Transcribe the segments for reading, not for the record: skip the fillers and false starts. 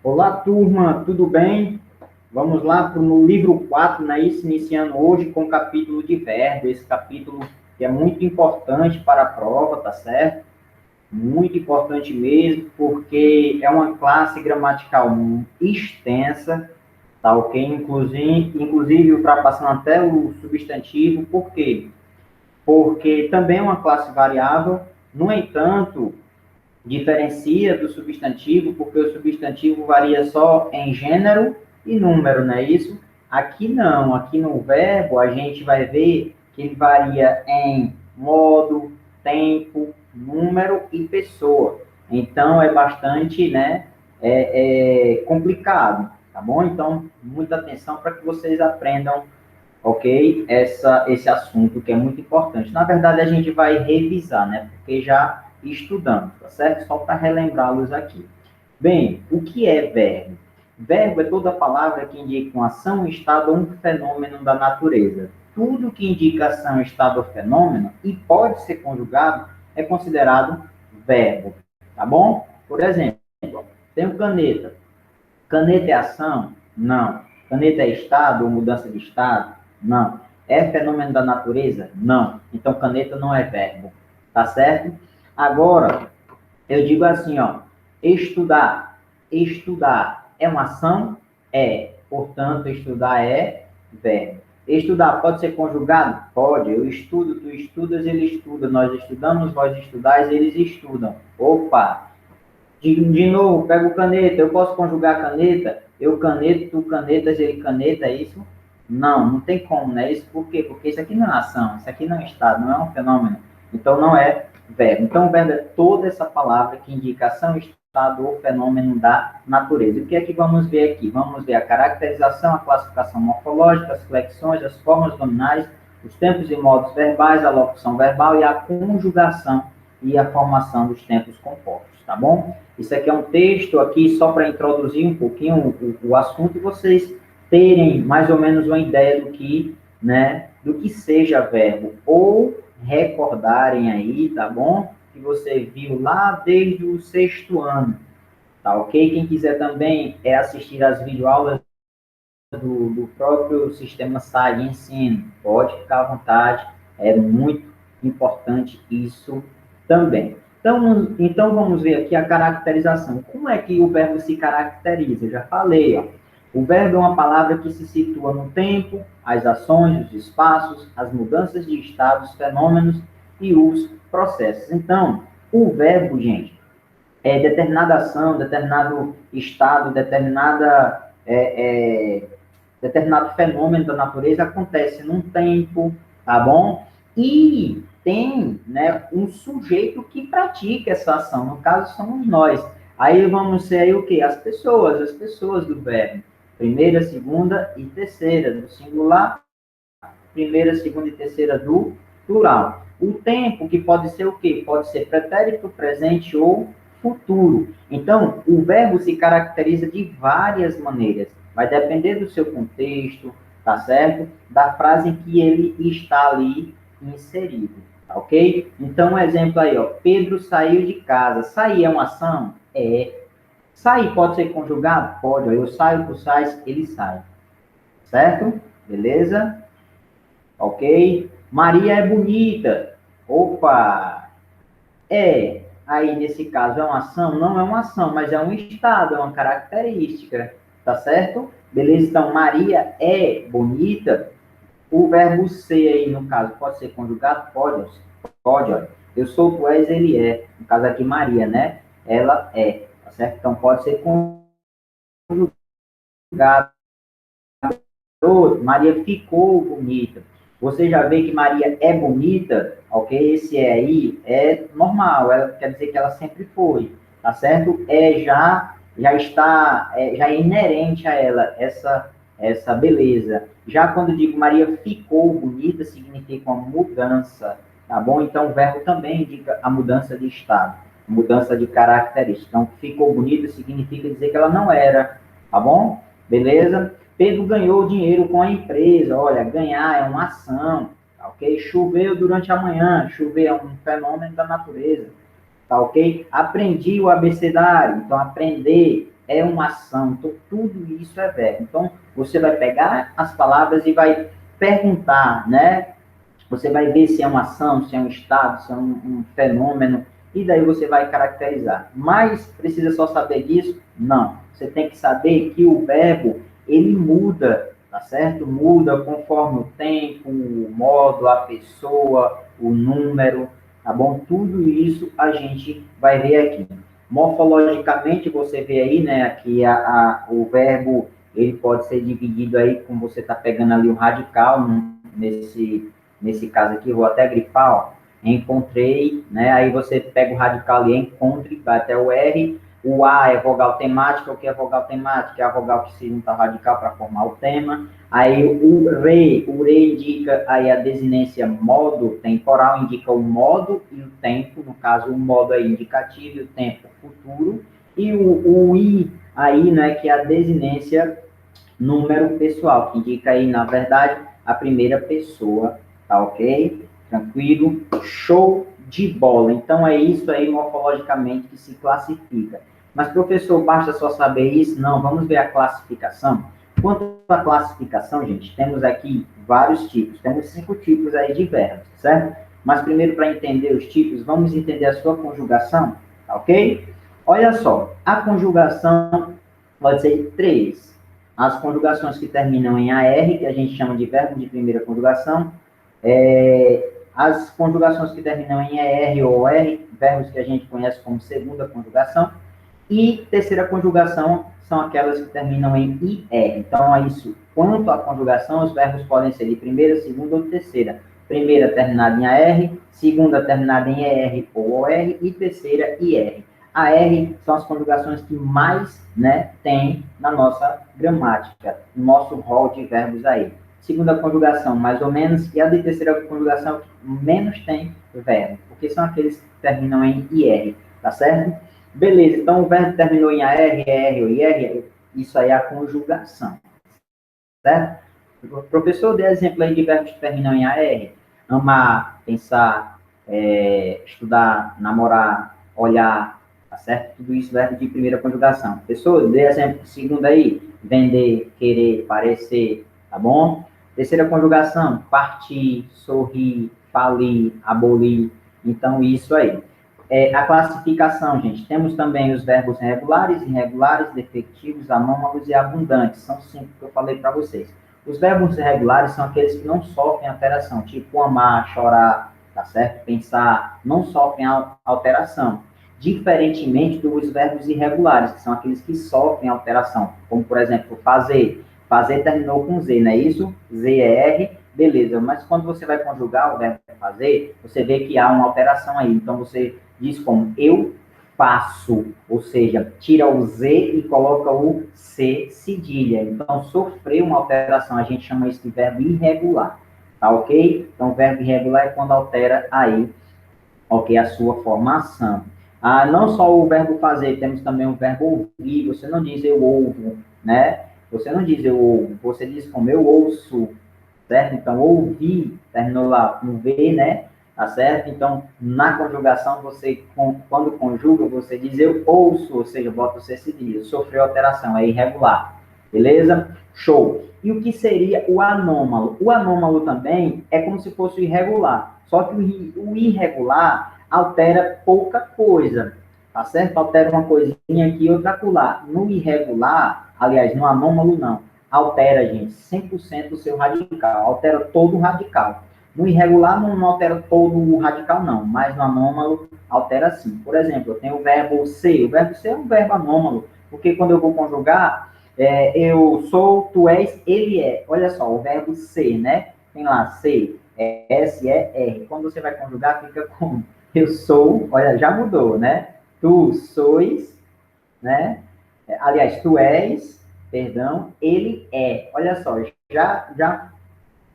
Olá, turma, tudo bem? Vamos lá para o livro 4, né? Isso, iniciando hoje com o capítulo de verbo. Esse capítulo que é muito importante para a prova, tá certo? Muito importante mesmo, porque é uma classe gramatical extensa, tá ok? Inclusive ultrapassando até o substantivo. Por quê? Porque também é uma classe variável, no entanto, diferencia do substantivo, porque o substantivo varia só em gênero e número, não é isso? Aqui não, aqui no verbo a gente vai ver que ele varia em modo, tempo, número e pessoa. Então é bastante, né, complicado, tá bom? Então, muita atenção para que vocês aprendam, ok? Esse assunto que é muito importante. Na verdade, a gente vai revisar, né? Porque já estudamos, tá certo? Só para relembrá-los aqui. Bem, o que é verbo? Verbo é toda palavra que indica uma ação, um estado ou um fenômeno da natureza. Tudo que indica ação, estado ou fenômeno e pode ser conjugado é considerado verbo, tá bom? Por exemplo, tenho caneta. Caneta é ação? Não. Caneta é estado ou mudança de estado? Não. É fenômeno da natureza? Não. Então, caneta não é verbo. Tá certo? Agora, eu digo assim, ó. Estudar. Estudar é uma ação? É. Portanto, estudar é verbo. Estudar pode ser conjugado? Pode. Eu estudo, tu estudas, ele estuda. Nós estudamos, vós estudais, eles estudam. Opa! De novo, pego caneta, eu posso conjugar caneta? Eu caneto, tu canetas, ele caneta, é isso? Não, não tem como, né? Isso por quê? Porque isso aqui não é ação, isso aqui não é estado, não é um fenômeno. Então não é verbo. Então o verbo é toda essa palavra que indica ação, estado ou fenômeno da natureza. O que é que vamos ver aqui? Vamos ver a caracterização, a classificação morfológica, as flexões, as formas nominais, os tempos e modos verbais, a locução verbal e a conjugação e a formação dos tempos compostos, tá bom? Isso aqui é um texto aqui só para introduzir um pouquinho o assunto e vocês terem mais ou menos uma ideia do que, né, do que seja verbo, ou recordarem aí, tá bom? Que você viu lá desde o sexto ano, tá ok? Quem quiser também assistir às videoaulas do próprio sistema SAI de ensino, pode ficar à vontade, é muito importante isso também. Então vamos ver aqui a caracterização. Como é que o verbo se caracteriza? Eu já falei, ó. O verbo é uma palavra que se situa no tempo, as ações, os espaços, as mudanças de estados, fenômenos e os processos. Então, o verbo, gente, é determinada ação, determinado estado, determinado fenômeno da natureza acontece num tempo, tá bom? E tem, né, um sujeito que pratica essa ação, no caso somos nós. Aí vamos ser aí o quê? As pessoas do verbo. Primeira, segunda e terceira, do singular, primeira, segunda e terceira do plural. O tempo, que pode ser o quê? Pode ser pretérito, presente ou futuro. Então, o verbo se caracteriza de várias maneiras. Vai depender do seu contexto, tá certo? Da frase em que ele está ali inserido, tá ok? Então, um exemplo aí, ó. Pedro saiu de casa. Sair é uma ação? É. Sair pode ser conjugado? Pode. Ó. Eu saio, tu sais, ele sai. Certo? Beleza? Ok? Maria é bonita. Opa! É. Aí, nesse caso, é uma ação? Não é uma ação, mas é um estado, é uma característica. Tá certo? Beleza? Então, Maria é bonita. O verbo ser aí, no caso, pode ser conjugado? Pode. Pode, olha. Eu sou, tu és, ele é. No caso aqui, Maria, né? Ela é. Tá certo? Então, pode ser conjugado. Maria ficou bonita. Você já vê que Maria é bonita, ok? Esse é aí é normal, ela quer dizer que ela sempre foi, tá certo? Já está, já é inerente a ela essa beleza. Já quando eu digo Maria ficou bonita, significa uma mudança, tá bom? Então o verbo também indica a mudança de estado, mudança de característica. Então ficou bonita significa dizer que ela não era, tá bom? Beleza? Pedro ganhou dinheiro com a empresa. Olha, ganhar é uma ação, tá ok? Choveu durante a manhã. Chover é um fenômeno da natureza, tá ok? Aprendi o abecedário. Então, aprender é uma ação, então tudo isso é verbo. Então, você vai pegar as palavras e vai perguntar, né? Você vai ver se é uma ação, se é um estado, se é um fenômeno, e daí você vai caracterizar. Mas precisa só saber disso? Não. Você tem que saber que o verbo, ele muda, tá certo? Muda conforme o tempo, o modo, a pessoa, o número, tá bom? Tudo isso a gente vai ver aqui. Morfologicamente, você vê aí, né, aqui o verbo, ele pode ser dividido aí, como você está pegando ali o radical, nesse caso aqui, vou até grifar, ó, encontrei, né? Aí você pega o radical ali, encontre, vai até o R. O A é vogal temática. O que é vogal temática? É a vogal que se junta ao radical para formar o tema. Aí o re indica aí a desinência modo temporal, indica o modo e o tempo, no caso o modo é indicativo e o tempo futuro. E o I aí, né, que é a desinência número pessoal, que indica aí, na verdade, a primeira pessoa, tá ok? Tranquilo? Show de bola. Então, é isso aí, morfologicamente, que se classifica. Mas, professor, basta só saber isso? Não, vamos ver a classificação. Quanto à classificação, gente, temos aqui vários tipos. Temos 5 tipos aí de verbos, certo? Mas, primeiro, para entender os tipos, vamos entender a sua conjugação, tá ok? Olha só, a conjugação pode ser 3. As conjugações que terminam em AR, que a gente chama de verbo de primeira conjugação, as conjugações que terminam em ER ou OR, verbos que a gente conhece como segunda conjugação, e terceira conjugação são aquelas que terminam em IR. Então, é isso. Quanto à conjugação, os verbos podem ser de primeira, segunda ou terceira. Primeira terminada em AR, segunda terminada em ER ou OR e terceira IR. A R são as conjugações que mais, né, tem na nossa gramática, no nosso rol de verbos aí. Segunda conjugação, mais ou menos, e a de terceira conjugação que menos tem verbo, porque são aqueles que terminam em IR, tá certo? Beleza, então o verbo terminou em AR, ER ou IR, isso aí é a conjugação, certo? O professor deu exemplo aí de verbos que terminam em AR. Amar, pensar, estudar, namorar, olhar, tá certo? Tudo isso verbo de primeira conjugação. Professor, dê exemplo de segunda aí. Vender, querer, parecer, tá bom? Terceira conjugação, partir, sorrir, falir, abolir. Então, isso aí. A classificação, gente. Temos também os verbos regulares, irregulares, defectivos, anômalos e abundantes. São 5 que eu falei para vocês. Os verbos irregulares são aqueles que não sofrem alteração, tipo amar, chorar, tá certo? Pensar, não sofrem alteração. Diferentemente dos verbos irregulares, que são aqueles que sofrem alteração, como, por exemplo, fazer. Fazer terminou com Z, não é isso? ZR, beleza. Mas quando você vai conjugar o verbo fazer, você vê que há uma alteração aí. Então, você diz como eu faço, ou seja, tira o Z e coloca o C cedilha. Então, sofreu uma alteração, a gente chama isso de verbo irregular, tá ok? Então, verbo irregular é quando altera aí, ok, a sua formação. Não só o verbo fazer, temos também o verbo ouvir, você não diz eu ouvo, né? Você não diz eu ouvo, você diz como eu ouço, certo? Então, ouvir, terminou lá com V, né? Tá certo? Então, na conjugação, você, quando conjuga, você diz eu ouço, ou seja, bota o C cedilha, sofreu alteração, é irregular. Beleza? Show. E o que seria o anômalo? O anômalo também é como se fosse o irregular, só que o irregular altera pouca coisa, tá certo? Altera uma coisinha aqui e outra acolá. No irregular, aliás, no anômalo não, altera, gente, 100% o seu radical, altera todo o radical. No irregular não altera todo o radical, não, mas no anômalo altera sim. Por exemplo, eu tenho o verbo ser. O verbo ser é um verbo anômalo, porque quando eu vou conjugar, eu sou, tu és, ele é. Olha só, o verbo ser, né? Tem lá, ser, S, E, R. Quando você vai conjugar, fica como? Eu sou, olha, já mudou, né? Tu sois, né? Aliás, tu és, perdão, ele é. Olha só, já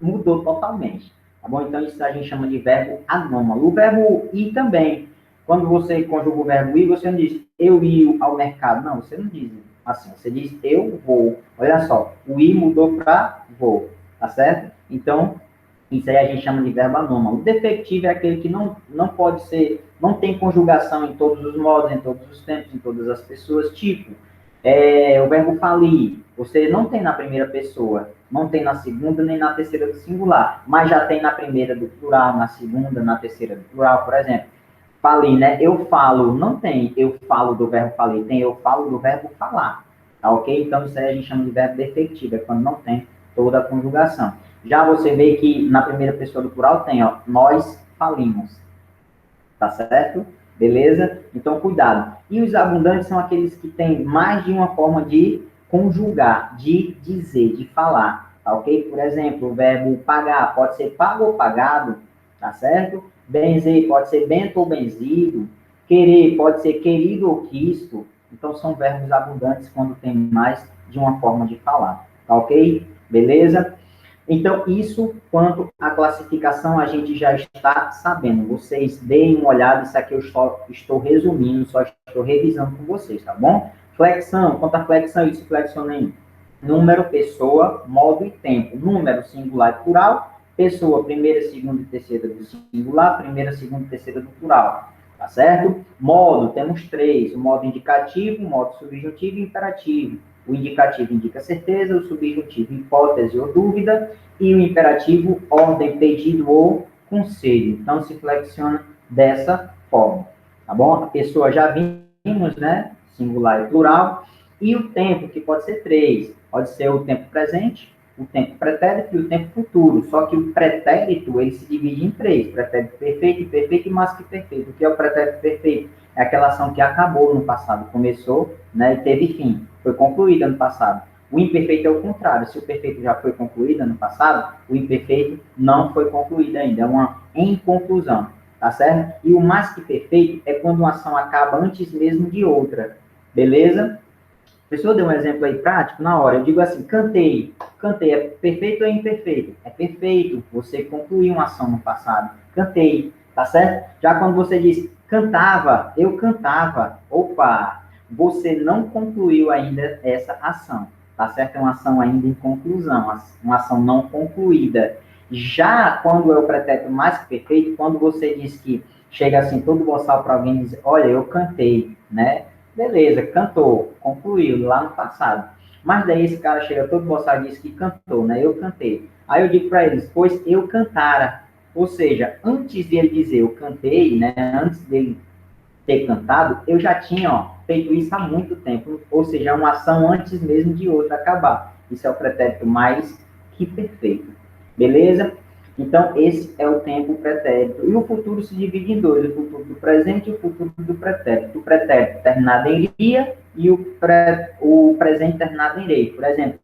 mudou totalmente. Tá bom? Então, isso a gente chama de verbo anômalo. O verbo ir também. Quando você conjuga o verbo ir, você não diz eu ir ao mercado. Não, você não diz assim. Você diz eu vou. Olha só, o ir mudou para vou. Tá certo? Então, isso aí a gente chama de verbo anômalo. O defectivo é aquele que não pode ser, não tem conjugação em todos os modos, em todos os tempos, em todas as pessoas. Tipo, O verbo falir, você não tem na primeira pessoa, não tem na segunda nem na terceira do singular, mas já tem na primeira do plural, na segunda, na terceira do plural, por exemplo. Falir, né? Eu falo, não tem eu falo do verbo falir, tem eu falo do verbo falar, tá ok? Então isso aí a gente chama de verbo defectivo, é quando não tem toda a conjugação. Já você vê que na primeira pessoa do plural tem, ó, nós falimos, tá certo? Beleza? Então, cuidado. E os abundantes são aqueles que têm mais de uma forma de conjugar, de dizer, de falar, tá ok? Por exemplo, o verbo pagar pode ser pago ou pagado, tá certo? Benzer pode ser bento ou benzido. Querer pode ser querido ou quisto. Então, são verbos abundantes quando tem mais de uma forma de falar, tá ok? Beleza? Então, isso, quanto à classificação, a gente já está sabendo. Vocês deem uma olhada, isso aqui eu estou resumindo, só estou revisando com vocês, tá bom? Flexão, quanto à flexão, isso flexionei número, pessoa, modo e tempo. Número, singular e plural. Pessoa, primeira, segunda e terceira do singular, primeira, segunda e terceira do plural. Tá certo? Modo, temos três: o modo indicativo, o modo subjuntivo e imperativo. O indicativo indica certeza, o subjuntivo hipótese ou dúvida, e o imperativo ordem, pedido ou conselho. Então, se flexiona dessa forma, tá bom? A pessoa já vimos, né? Singular e plural. E o tempo, que pode ser três. Pode ser o tempo presente, o tempo pretérito e o tempo futuro. Só que o pretérito, ele se divide em três: pretérito perfeito, imperfeito e mais que perfeito. O que é o pretérito perfeito? É aquela ação que acabou no passado, começou, né, e teve fim, foi concluída no passado. O imperfeito é o contrário. Se o perfeito já foi concluído no passado, o imperfeito não foi concluído ainda. É uma inconclusão, tá certo? E o mais que perfeito é quando uma ação acaba antes mesmo de outra. Beleza? A pessoa deu um exemplo aí prático na hora. Eu digo assim, cantei. Cantei é perfeito ou é imperfeito? É perfeito. Você concluiu uma ação no passado. Cantei, tá certo? Já quando você diz cantava, eu cantava. Opa, você não concluiu ainda essa ação, tá certo? É uma ação ainda em conclusão, uma ação não concluída. Já quando é o pretérito mais que perfeito, quando você diz que chega assim todo boçal para alguém e diz, olha, eu cantei, né? Beleza, cantou, concluiu lá no passado. Mas daí esse cara chega todo moçado e diz que cantou, né? Eu cantei. Aí eu digo para eles, pois eu cantara. Ou seja, antes de ele dizer eu cantei, né? Antes dele ter cantado, eu já tinha, ó, feito isso há muito tempo. Ou seja, uma ação antes mesmo de outra acabar. Isso é o pretérito mais que perfeito. Beleza? Então, esse é o tempo pretérito. E o futuro se divide em dois: o futuro do presente e o futuro do pretérito. O pretérito terminado em iria e o presente terminado em irei. Por exemplo,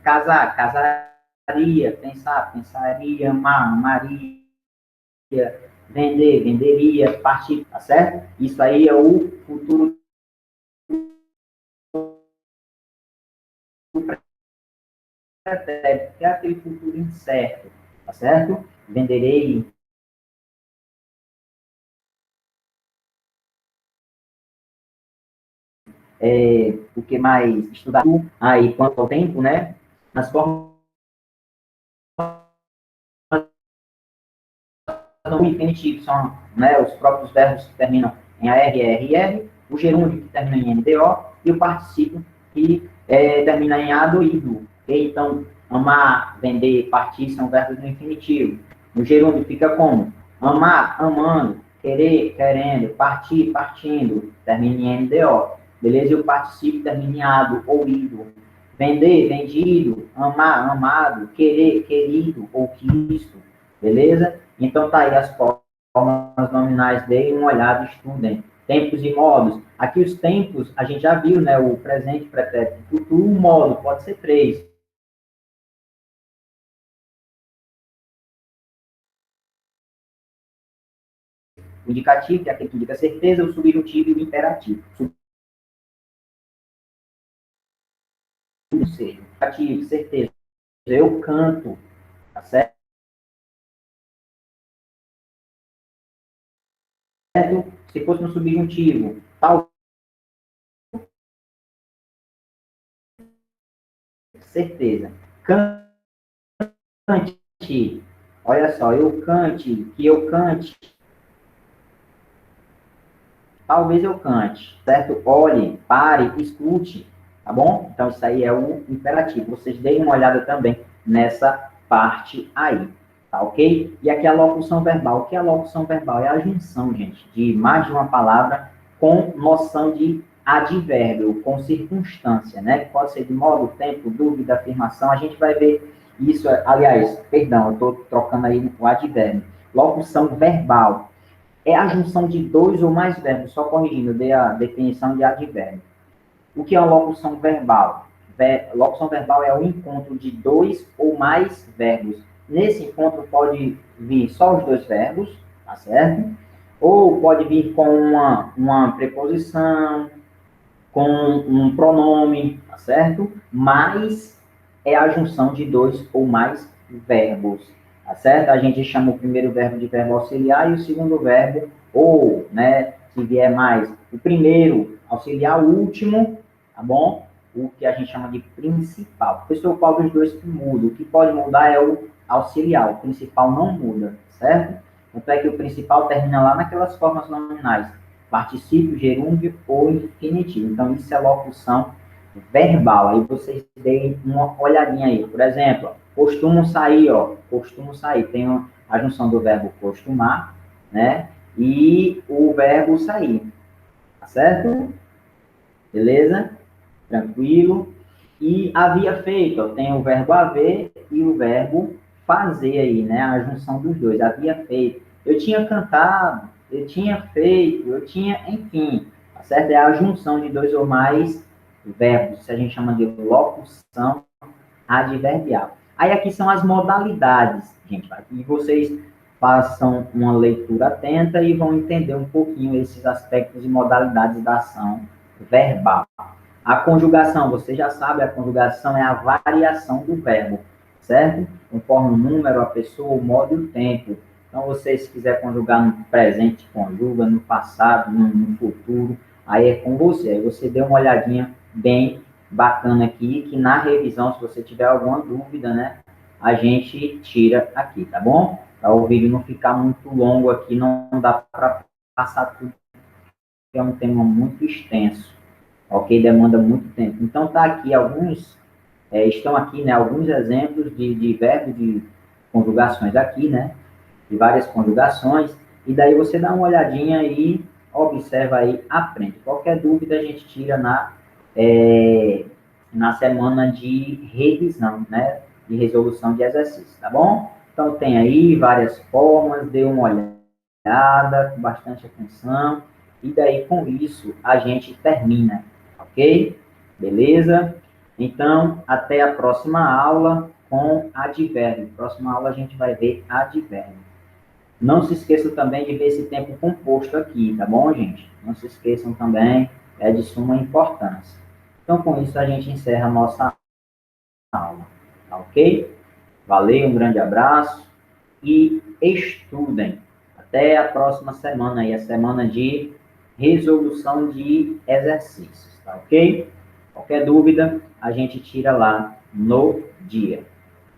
casar, casaria, pensar, pensaria, amar, amaria, vender, venderia, partir, tá certo? Isso aí é o futuro do pretérito, que é aquele futuro incerto, tá certo? Venderei. O que mais estudar aí quanto ao tempo, né? As formas não infinitivos são, né, os próprios verbos que terminam em AR, RR, o gerúndio que termina em NDO e o particípio que termina em ADO e IDO. Okay? Então, amar, vender, partir são verbos no infinitivo. O gerúndio fica como? Amar, amando, querer, querendo, partir, partindo, termina em NDO. Beleza? E o particípio termina em ADO ou IDO. Vender, vendido, amar, amado, querer, querido ou quisto. Beleza? Então, tá aí as formas nominais, deem uma olhada, estudem. Tempos e modos. Aqui os tempos, a gente já viu, né? O presente, pretérito, futuro, o modo, pode ser três. O indicativo, que é aquele que indica certeza, o subjuntivo e o imperativo. Indicativo, certeza. Eu canto, tá certo? Se fosse no subjuntivo, tal, certeza. Cante, olha só, eu cante, que eu cante, talvez eu cante, certo? Olhe, pare, escute, tá bom? Então, isso aí é o imperativo. Vocês deem uma olhada também nessa parte aí, tá ok? E aqui a locução verbal. O que é a locução verbal? É a junção, gente, de mais de uma palavra com noção de advérbio, com circunstância, né? Pode ser de modo, tempo, dúvida, afirmação. A gente vai ver isso, aliás, perdão, eu estou trocando aí o advérbio. Locução verbal é a junção de dois ou mais verbos, só corrigindo, eu dei a definição de advérbio. O que é uma locução verbal? Locução verbal é o encontro de dois ou mais verbos. Nesse encontro pode vir só os dois verbos, tá certo? Ou pode vir com uma preposição, com um pronome, tá certo? Mas é a junção de dois ou mais verbos, tá certo? A gente chama o primeiro verbo de verbo auxiliar e o segundo verbo ou, né? Se vier mais, o primeiro auxiliar, o último, tá bom? O que a gente chama de principal. Professor, qual dos dois que muda? O que pode mudar é o auxiliar, o principal não muda, certo? Tanto é que o principal termina lá naquelas formas nominais particípio, gerúndio ou infinitivo. Então, isso é locução verbal. Aí vocês deem uma olhadinha aí. Por exemplo, costumo sair, ó. Costumo sair. Tem a junção do verbo costumar, né? E o verbo sair. Tá certo? Beleza? Tranquilo. E havia feito, ó, tem o verbo haver e o verbo fazer aí, né? A junção dos dois. Havia feito. Eu tinha cantado, eu tinha feito, eu tinha, enfim. Tá certo? É a junção de dois ou mais verbos. Isso a gente chama de locução adverbial. Aí aqui são as modalidades, gente. E vocês façam uma leitura atenta e vão entender um pouquinho esses aspectos e modalidades da ação verbal. A conjugação, você já sabe, a conjugação é a variação do verbo, certo? Conforme o número, a pessoa, o modo e o tempo. Então, você, se quiser conjugar no presente, conjuga, no passado, no futuro, aí é com você. Aí você dê uma olhadinha bem bacana aqui, que na revisão, se você tiver alguma dúvida, né, a gente tira aqui, tá bom? Para o vídeo não ficar muito longo aqui, não dá para passar tudo, é um tema muito extenso, ok? Demanda muito tempo. Então, tá aqui alguns, estão aqui, né, alguns exemplos de verbo de conjugações aqui, né, de várias conjugações, e daí você dá uma olhadinha e observa aí, aprende. Qualquer dúvida a gente tira na semana de revisão, né, de resolução de exercício, tá bom? Então, tem aí várias formas, dê uma olhada com bastante atenção, e daí com isso a gente termina, ok? Beleza? Então, até a próxima aula com advérbio. Próxima aula a gente vai ver advérbio. Não se esqueçam também de ver esse tempo composto aqui, tá bom, gente? Não se esqueçam também, é de suma importância. Então, com isso, a gente encerra a nossa aula, tá ok? Valeu, um grande abraço e estudem. Até a próxima semana aí, a semana de resolução de exercícios, tá ok? Qualquer dúvida, a gente tira lá no dia.